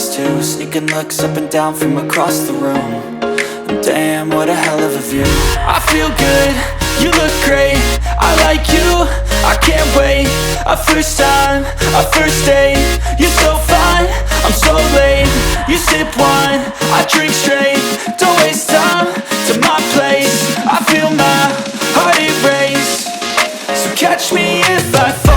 notice too. Sneaking looks up and down from across the room. And damn, what a hell of a view. I feel good, you look great, I like you, I can't wait. A first time, a first date. You're so fine, I'm so late. You sip wine, I drink straight. Don't waste time to my place. I feel my heart erase. So catch me if I fall.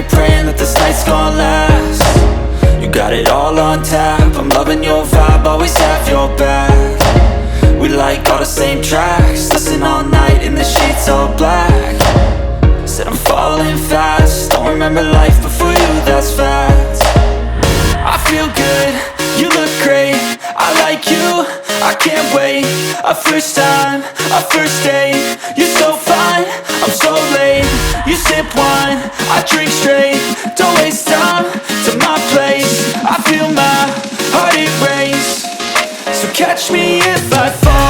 Praying that this night's gonna last. You got it all on tap, I'm loving your vibe, always have your back. We like all the same tracks, listen all night in the sheets all black. Said I'm falling fast, don't remember life before you, that's fact. I feel good, you look great, I like you, I can't wait. A first time, a first date. You're so fine, I'm so late. You sip wine, I drink straight. Don't waste time to my place. I feel my heart erase. So catch me if I fall.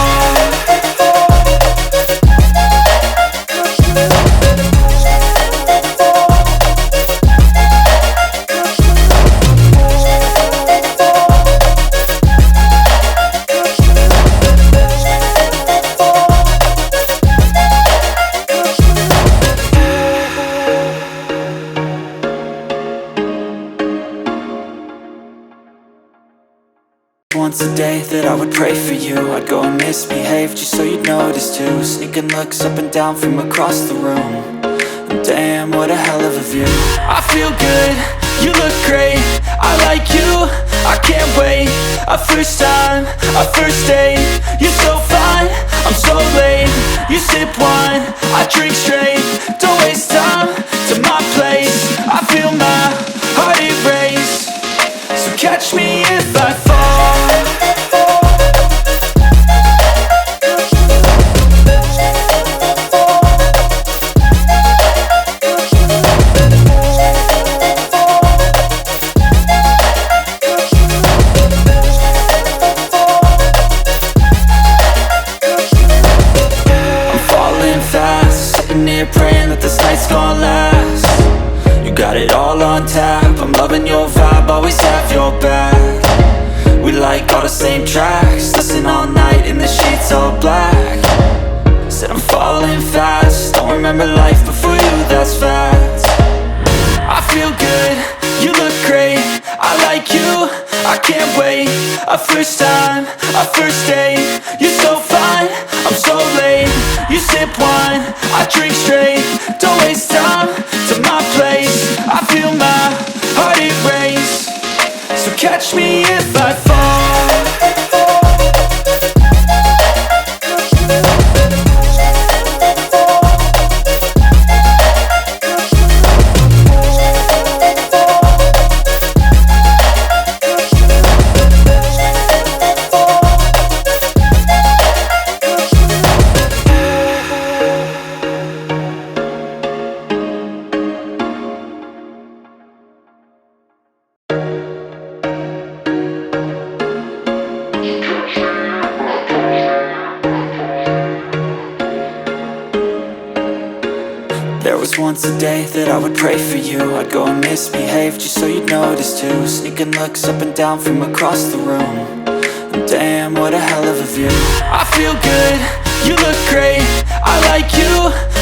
Once a day that I would pray for you, I'd go and misbehave just so you'd notice too. Sneaking looks up and down from across the room. And damn, what a hell of a view. I feel good, you look great, I like you, I can't wait. A first time, a first date. You're so fine, I'm so late. You sip wine, I drink straight. Don't waste time to my place. I feel my heart erase. So catch me if I fall. Praying that this night's gonna last. You got it all on tap, I'm loving your vibe, always have your back. We like all the same tracks, listen all night in the sheets all black. Said I'm falling fast, don't remember life before you, that's fact. I feel good, you look great, I like you, I can't wait. A first time, a first date. You're so fine, I'm so late. You sip wine, I drink straight. Don't waste time to my place. I feel my heart erase. So catch me if I fall. Once a day that I would pray for you, I'd go and misbehave just so you'd notice too. Sneaking looks up and down from across the room. And damn, what a hell of a view. I feel good, you look great, I like you,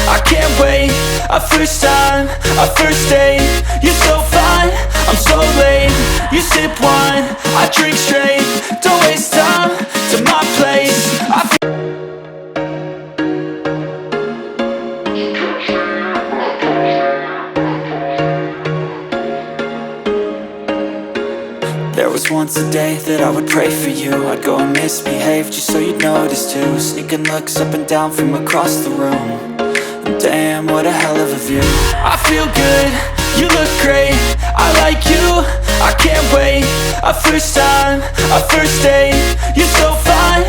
I can't wait. A first time, a first date. You're so fine, I'm so late. You sip wine, I drink straight. Don't waste time to my place. I feel once a day that I would pray for you. I'd go and misbehave just so you'd notice too. Sneaking looks up and down from across the room. And damn, what a hell of a view. I feel good, you look great, I like you, I can't wait. A first time, a first date. You're so fine.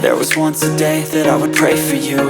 There was once a day that I would pray for you.